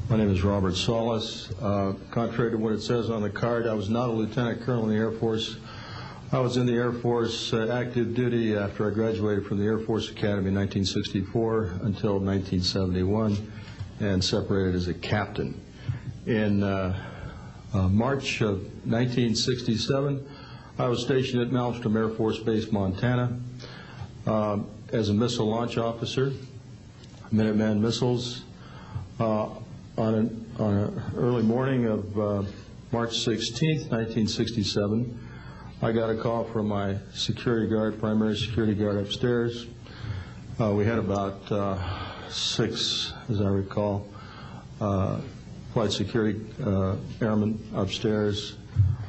My name is Robert Solis. Contrary to what it says on the card, I was not a lieutenant colonel in the Air Force. I was in the Air Force active duty after I graduated from the Air Force Academy in 1964 until 1971 and separated as a captain. In March of 1967, I was stationed at Malmstrom Air Force Base, Montana, as a missile launch officer, Minuteman missiles. On an early morning of March 16th, 1967, I got a call from my security guard, primary security guard upstairs. We had about 6, as I recall, flight security airmen upstairs.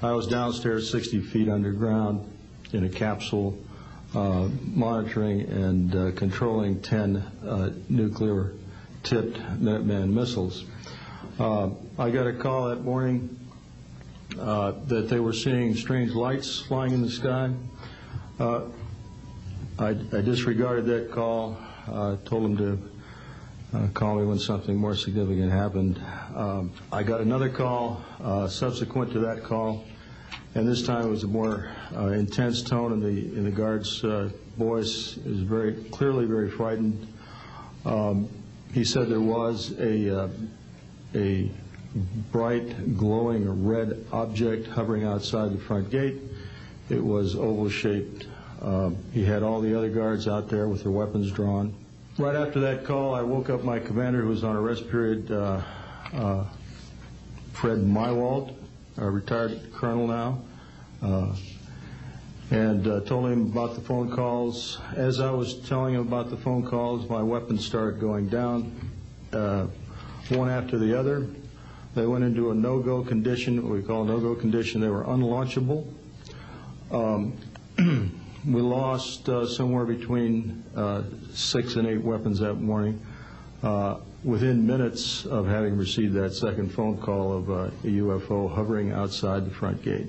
I was downstairs 60 feet underground in a capsule monitoring and controlling 10 nuclear-tipped Minuteman missiles. I got a call that morning that they were seeing strange lights flying in the sky. I disregarded that call, told them to call me when something more significant happened. I got another call subsequent to that call, and this time it was a more intense tone in the guard's voice. It was very clearly very frightened. He said there was a bright, glowing red object hovering outside the front gate. It was oval-shaped. He had all the other guards out there with their weapons drawn. Right after that call, I woke up my commander, who was on a rest period, Fred Mywalt, a retired colonel now, and told him about the phone calls. As I was telling him about the phone calls, my weapons started going down, one after the other. They went into a no-go condition, what we call a no-go condition. They were unlaunchable. We lost somewhere between 6 and 8 weapons that morning within minutes of having received that second phone call of a UFO hovering outside the front gate.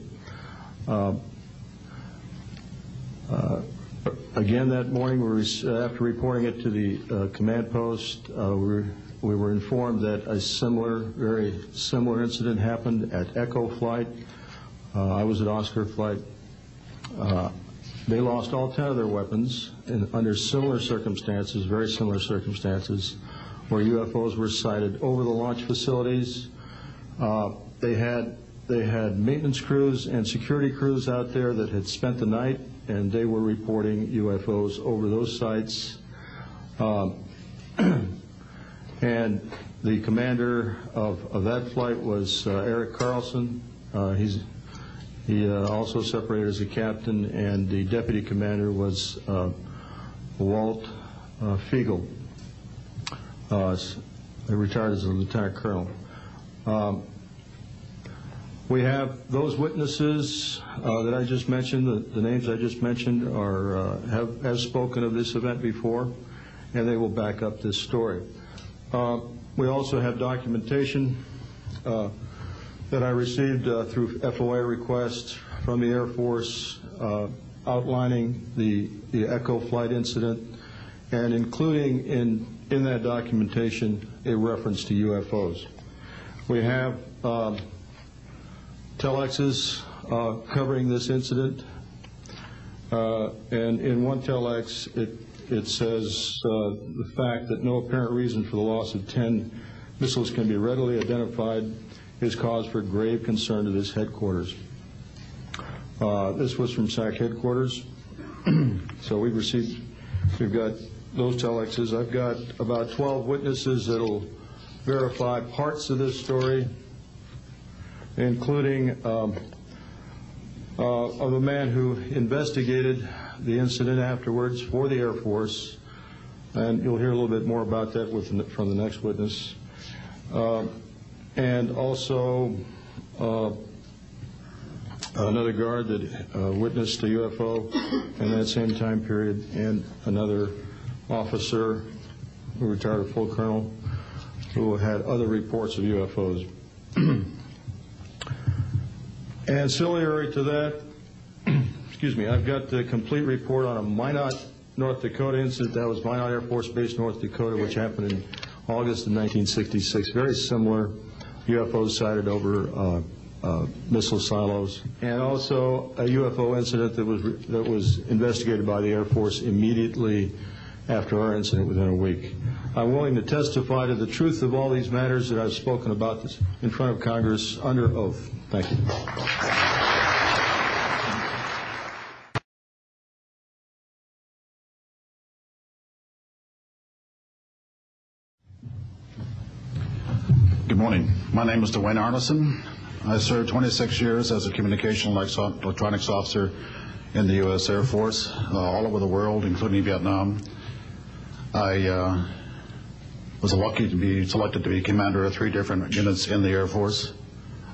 Again that morning, after reporting it to the command post, we were informed that a very similar incident happened at Echo Flight. I was at Oscar Flight. They lost all 10 of their weapons under similar circumstances, very similar circumstances, where UFOs were sighted over the launch facilities. They had maintenance crews and security crews out there that had spent the night, and they were reporting UFOs over those sites. And the commander of that flight was Eric Carlson. He also separated as a captain, and the deputy commander was Walt Fiegel. He retired as a lieutenant colonel. We have those witnesses that I just mentioned, the names I just mentioned, have spoken of this event before, and they will back up this story. We also have documentation that I received through FOA requests from the Air Force outlining the Echo Flight incident, and including in that documentation a reference to UFOs. We have telexes covering this incident, and in one telex it says the fact that no apparent reason for the loss of 10 missiles can be readily identified is cause for grave concern to this headquarters. This was from SAC headquarters. So we've got those telexes. I've got about 12 witnesses that'll verify parts of this story, including of a man who investigated the incident afterwards for the Air Force, and you'll hear a little bit more about that from the next witness. And also another guard that witnessed a UFO in that same time period, and another officer who retired a full colonel who had other reports of UFOs. Ancillary to that, excuse me, I've got the complete report on a Minot, North Dakota incident. That was Minot Air Force Base, North Dakota, which happened August of 1966, very similar UFOs sighted over missile silos, and also a UFO incident that was investigated by the Air Force immediately after our incident within a week. I'm willing to testify to the truth of all these matters that I've spoken about this in front of Congress under oath. Thank you. Good morning. My name is Dwayne Arneson. I served 26 years as a communication electronics officer in the U.S. Air Force, all over the world, including Vietnam. I was lucky to be selected to be commander of 3 different units in the Air Force.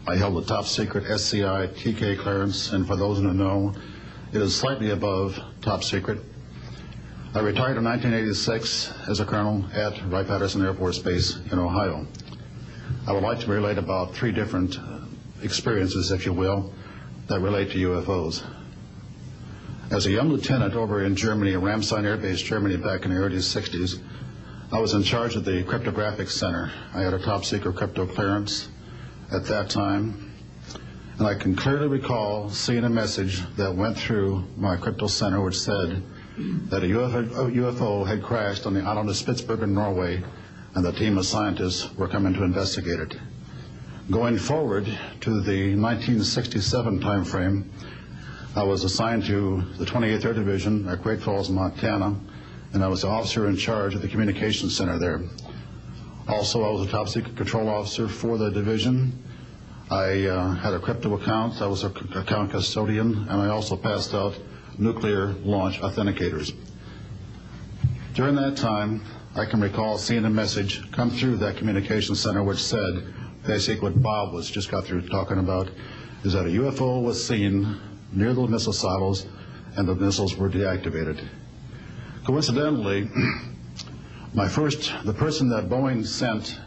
I held the top secret SCI TK clearance, and for those who know, it is slightly above top secret. I retired in 1986 as a colonel at Wright-Patterson Air Force Base in Ohio. I would like to relate about 3 different experiences, if you will, that relate to UFOs. As a young lieutenant over in Germany, Ramstein Air Base, Germany, back in the early 60s, I was in charge of the cryptographic center. I had a top secret crypto clearance at that time, and I can clearly recall seeing a message that went through my crypto center which said that a UFO had crashed on the island of Spitsbergen, Norway, and the team of scientists were coming to investigate it. Going forward to the 1967 time frame, I was assigned to the 28th Air Division at Great Falls, Montana, and I was the officer in charge of the communications center there. Also, I was a top secret control officer for the division. I had a crypto account. I was an account custodian, and I also passed out nuclear launch authenticators. During that time, I can recall seeing a message come through that communication center which said, basically what Bob was just got through talking about, is that a UFO was seen near the missile silos and the missiles were deactivated. Coincidentally, the person that Boeing sent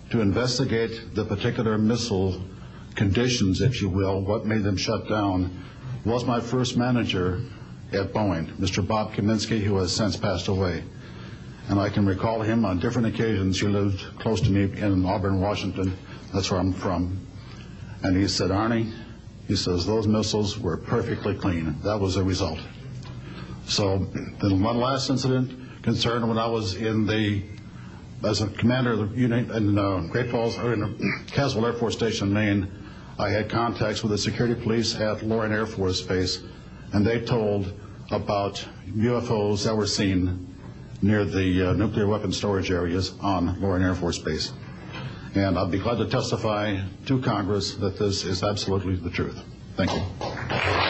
to investigate the particular missile conditions, if you will, what made them shut down, was my first manager at Boeing, Mr. Bob Kaminsky, who has since passed away. And I can recall him on different occasions. He lived close to me in Auburn, Washington. That's where I'm from. And he said, Arnie, he says, those missiles were perfectly clean. That was the result. So then one last incident concerned when I was as a commander of the unit in Great Falls, or in Caswell Air Force Station, Maine. I had contacts with the security police at Loring Air Force Base, and they told about UFOs that were seen near the nuclear weapon storage areas on Loring Air Force Base. And I'll be glad to testify to Congress that this is absolutely the truth. Thank you.